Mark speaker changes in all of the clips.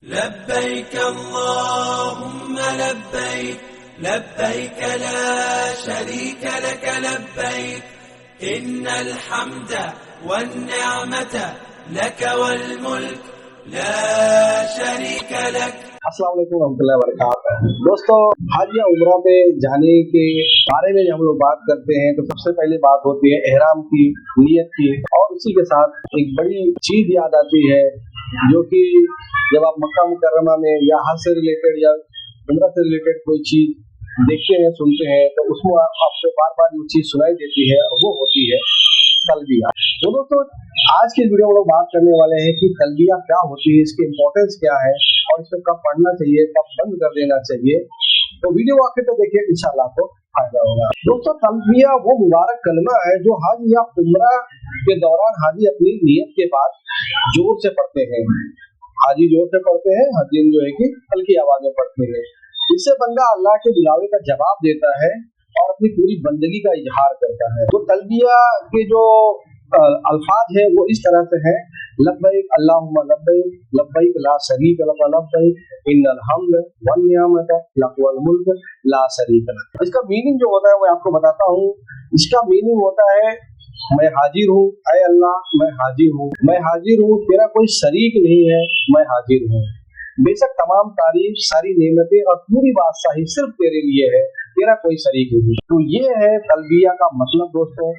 Speaker 1: لبيك اللهم لبيك لبيك لا شريك لك لبيك إن الحمد والنعمة لك والملك لا شريك لك.
Speaker 2: अस्सलाम वालेकुम रहमतुल्लाहि व बरकातहू। दोस्तों, हज या उम्रा पे जाने के बारे में जब हम लोग बात करते हैं तो सबसे पहले बात होती है एहराम की, नियत की, और उसी के साथ एक बड़ी चीज याद आती है जो कि जब आप मक्का मुकर्रमा में या हज से रिलेटेड या उम्रा से रिलेटेड कोई चीज देखते हैं, सुनते हैं, तो उसमें आपको बार बार जो चीज सुनाई देती है वो होती है तलबिया। तो दोस्तों, आज की वीडियो में लोग बात करने वाले हैं कि तलबिया क्या होती है, इसकी इम्पोर्टेंस क्या है और इसको कब पढ़ना चाहिए, कब बंद कर देना चाहिए। तो वीडियो आखिर तक देखिए, इंशाल्लाह आपको फायदा होगा। दोस्तों, तलबिया वो मुबारक कलमा है जो हज या उम्रा के दौरान हाजी अपनी नियत के बाद जोर से पढ़ते हैं। हाजी जोर से पढ़ते हैं, हाजी जो है कि हल्की आवाज में पढ़ते हैं। इससे बंदा अल्लाह के बुलावे का जवाब देता है और अपनी पूरी बंदगी का इजहार करता है। तो तलबिया के जो अल्फाज है वो इस तरह से है, लब्बैक अल्लाहुम्मा लब्बैक, लब्बैक ला शरीक लक लब्बैक, इन्नल हम्द वन निअमत लक वल मुल्क ला शरीक लक। इसका मीनिंग जो होता है मैं आपको बताता हूँ। इसका मीनिंग होता है, मैं हाजिर हूँ, ऐ अल्लाह मैं हाजिर हूँ, मैं हाजिर हूँ, तेरा कोई शरीक नहीं है, मैं हाजिर हूँ। बेशक तमाम तारीफ, सारी नेमतें और पूरी बादशाही सिर्फ तेरे लिए है, तेरा कोई शरीक नहीं। तो ये है तलबिया का मतलब दोस्तों।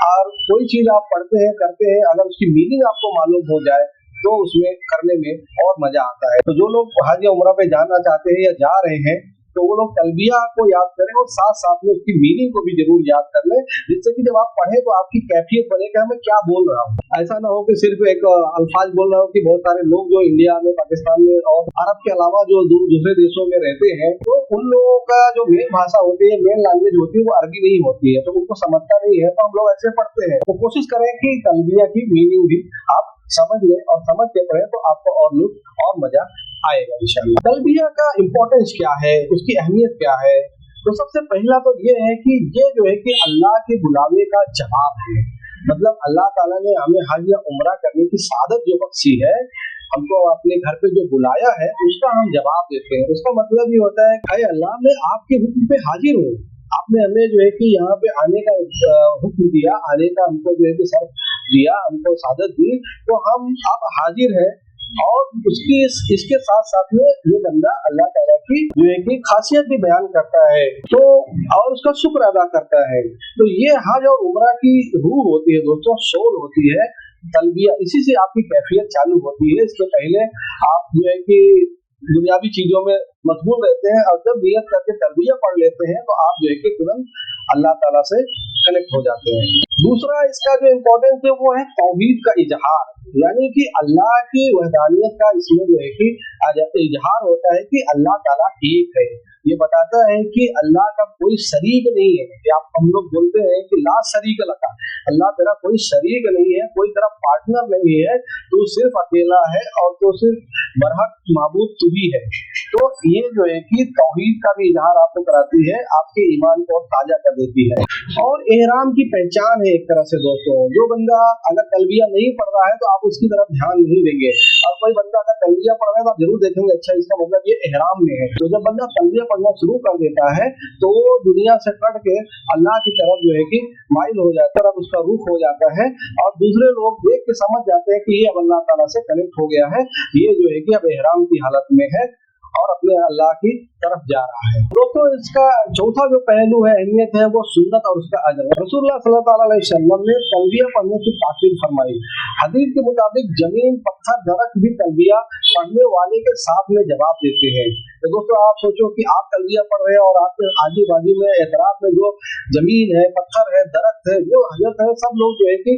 Speaker 2: और कोई चीज आप पढ़ते हैं, करते हैं, अगर उसकी मीनिंग आपको मालूम हो जाए तो उसमें करने में और मजा आता है। तो जो लोग हज या उम्रा पे जाना चाहते हैं या जा रहे हैं तो वो लोग तलबिया को याद करें और साथ साथ में उसकी मीनिंग को भी जरूर याद कर लें, जिससे कि जब आप पढ़े तो आपकी कैफियत बने कि मैं क्या बोल रहा हूँ। ऐसा ना हो कि सिर्फ एक अल्फाज बोल रहा हूँ। कि बहुत सारे लोग जो इंडिया में, पाकिस्तान में और अरब के अलावा जो दूसरे देशों में रहते हैं, तो उन लोगों का जो मेन भाषा होती है, मेन लैंग्वेज होती है, वो अरबी नहीं होती है, तो उनको समझता नहीं है, तो हम लोग ऐसे पढ़ते हैं। तो कोशिश करें कि तलबिया की मीनिंग भी आप समझ लें और समझ के पढ़े तो आपको और लुत्फ और मजा आएगा इंशाल्लाह। तलबिया का इम्पोर्टेंस क्या है, उसकी अहमियत क्या है? तो सबसे पहला तो ये है कि ये जो है कि अल्लाह के बुलावे का जवाब है। मतलब अल्लाह ताला ने हमें हज या उम्रा करने की सादत जो बख्शी है, हमको अपने घर पे जो बुलाया है, उसका हम जवाब देते हैं। उसका मतलब ये होता है, ऐ अल्लाह मैं आपके हुक्म पे हाजिर हूँ, आपने हमें जो है कि यहाँ पे आने का हुक्म दिया, आने का हमको जो है कि सब दिया, हमको सादत दी, तो हम अब हाजिर हैं। और उसकी इसके साथ साथ में ये बंदा अल्लाह ताला की जो है कि खासियत भी बयान करता है, तो और उसका शुक्र अदा करता है। तो ये हज और उम्रा की रूह होती है दोस्तों, सोल होती है तलबिया। इसी से आपकी कैफियत चालू होती है। इसके पहले आप जो है कि दुनियावी चीजों में मशगूल रहते हैं, और जब नियत करके तलबिया पढ़ लेते हैं तो आप जो है कि तुरंत अल्लाह ताला से कनेक्ट हो जाते हैं। दूसरा इसका जो इम्पोर्टेंस है वो है तौहीद का इजहार, यानी कि अल्लाह की वहदानियत का इसमें जो है कि इजहार होता है कि अल्लाह ताला एक है। ये बताता है कि अल्लाह का कोई शरीक नहीं है। कि आप हम लोग बोलते हैं कि ला शरीक लका, अल्लाह तेरा कोई शरीक नहीं है, कोई तेरा पार्टनर नहीं है, तू सिर्फ अकेला है और तू सिर्फ बरहक माबूद तू ही है। तो ये जो है कि तौहीद का भी इजहार आपको कराती है, आपके ईमान को ताजा कर देती है। और एहराम की पहचान है एक तरह से दोस्तों। जो बंदा अगर तलबिया नहीं पढ़ रहा है तो आप उसकी तरफ ध्यान नहीं देंगे, और कोई बंदा अगर तलबिया पढ़ रहा है तो आप जरूर देखेंगे, अच्छा इसका मतलब ये एहराम में है। तो जब बंदा तलबिया पढ़ना शुरू कर देता है तो वो दुनिया से कट के अल्लाह की तरफ जो है कि माइल हो जाता है, अब उसका रुख हो जाता है, और दूसरे लोग देख के समझ जाते हैं कि ये अब अल्लाह ताला से कनेक्ट हो गया है, ये जो है कि अब एहराम की हालत में है और अपने अल्लाह की तरफ जा रहा है। दोस्तों, इसका चौथा जो पहलू है, अहमियत है, वो सुन्नत और उसका अजर। रसूलुल्लाह सल्लल्लाहु अलैहि वसल्लम ने तलबिया पढ़ने की ताकीद फरमाई। हदीस के मुताबिक जमीन, पत्थर, दरख्त भी तलबिया पढ़ने वाले के साथ में जवाब देते हैं। तो दोस्तों, आप सोचो कि आप तलबिया पढ़ रहे हैं और आपके आजू बाजू में एतराफ में जो जमीन है, पत्थर है, दरख्त है, जो हजरत है, सब लोग जो है कि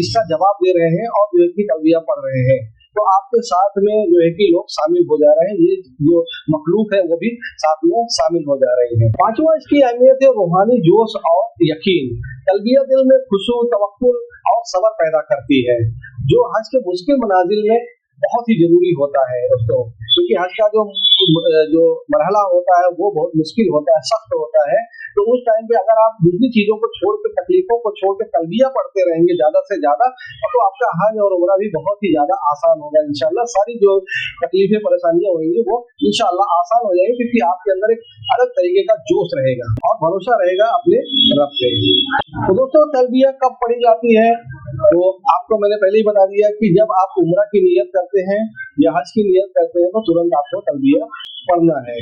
Speaker 2: इसका जवाब दे रहे हैं और जो है कि तलबिया पढ़ रहे हैं। तो आपके साथ में जो है कि लोग शामिल हो जा रहे हैं, ये जो मखलूक है वो भी साथ में शामिल हो जा रही है। पांचवा इसकी अहमियत है रूहानी जोश और यकीन। तलबिया दिल में खुशू, तवक्कुल और सब्र पैदा करती है, जो हज के मुश्किल मनाजिल में बहुत ही जरूरी होता है दोस्तों। क्योंकि हज का जो मरहला होता है वो बहुत मुश्किल होता है, सख्त होता है। तो उस टाइम पे अगर आप दूसरी चीजों को छोड़ के, तकलीफों को छोड़ के तलबिया पढ़ते रहेंगे ज्यादा से ज्यादा, तो आपका हज और उम्रा भी बहुत ही ज्यादा आसान होगा इंशाल्लाह। सारी जो तकलीफें परेशानियां होंगी वो इंशाल्लाह आसान हो जाएगी, क्योंकि आपके अंदर एक अलग तरीके का जोश रहेगा और भरोसा रहेगा अपने रब पे। तो दोस्तों तलबिया कब पढ़ी जाती है, तो आपको मैंने पहले ही बता दिया कि जब आप उम्रा की नियत करते हैं या हज की नियत करते हैं तो तुरंत आपको तलबिया पढ़ना है।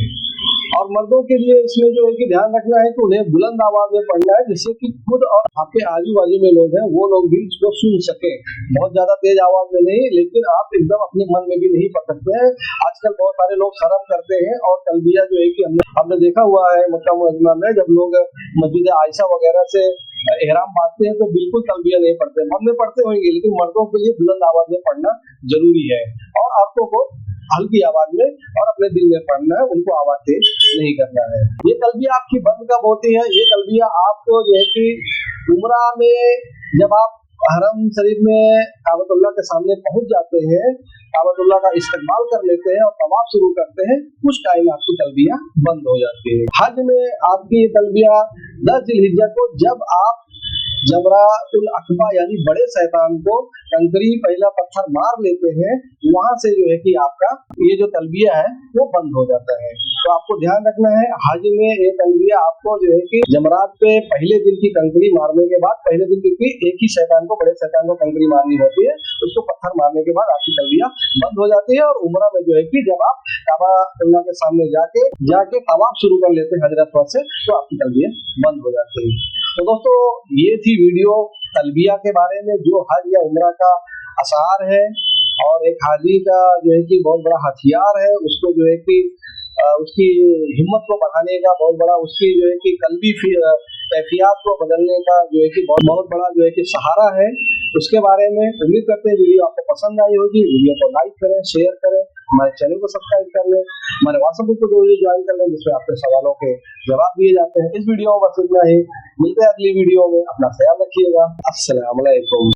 Speaker 2: और मर्दों के लिए इसमें जो है कि ध्यान रखना है कि उन्हें बुलंद आवाज में पढ़ना है, जिससे कि खुद और आपके आजू बाजू में लोग हैं वो लोग भी इसको सुन सके। बहुत ज्यादा तेज आवाज में नहीं, लेकिन आप एकदम अपने मन में भी नहीं पढ़ सकते हैं। आजकल बहुत सारे लोग शर्म करते हैं और तलबिया जो है कि हमने देखा हुआ है मक्का मुअज़्ज़मा में, जब लोग मस्जिद आयशा वगैरह से एहराम बांधते हैं तो बिल्कुल तलबिया नहीं पढ़ते। मन में पढ़ते होंगे, लेकिन मर्दों के लिए बुलंद आवाज में पढ़ना जरूरी है और औरतों को हल्की आवाज में और अपने दिल में पढ़ना है, उनको आवाज तेज नहीं करना है। ये तलबिया आपकी बंद कब होती है, ये तलबिया आपको जो है कि उम्रा में जब आप हरम शरीफ में काबतुल्लाह के सामने पहुंच जाते हैं, काबतुल्लाह का इस्तकबाल कर लेते हैं और तवाफ शुरू करते हैं, उस टाइम आपकी तलबिया बंद हो जाती है। हज में आपकी ये तलबिया 10 जिलहिज्जा को, जब आप जमरातुल अक़बा यानी बड़े शैतान को कंकरी पहला पत्थर मार लेते हैं, वहां से जो है कि आपका ये जो तलबिया है वो बंद हो जाता है। तो आपको ध्यान रखना है, हज में ये तलबिया आपको जो है कि जमरात पे पहले दिन की कंकरी मारने के बाद, पहले दिन क्योंकि एक ही शैतान को, बड़े शैतान को कंकरी मारनी होती है, उसको पत्थर मारने के बाद आपकी तलबिया बंद हो जाती है। और उम्रा में जो है कि जब आप काबतुल्लाह के सामने जाके तवाफ शुरू कर लेते हैं हजरत वक्त से, तो आपकी तलबिया बंद हो जाती है। तो दोस्तों ये थी वीडियो तलबिया के बारे में, जो हज या उम्रा का असार है और एक हाजी का जो है कि बहुत बड़ा हथियार है, उसको जो है कि उसकी हिम्मत को बढ़ाने का बहुत बड़ा, उसकी जो है कि कल्बी कैफियत को बदलने का जो है कि बहुत बड़ा जो है कि सहारा है। उसके बारे में उम्मीद करते हैं वीडियो आपको पसंद आई होगी। वीडियो को लाइक करें, शेयर करें, हमारे चैनल को सब्सक्राइब कर लें, हमारे व्हाट्सएप ग्रुप को ज्वाइन कर लें, जिसमें आपके सवालों के जवाब दिए जाते हैं। इस वीडियो में बस इतना ही, मिलते हैं अगली वीडियो में, अपना ख्याल रखिएगा। अस्सलाम वालेकुम।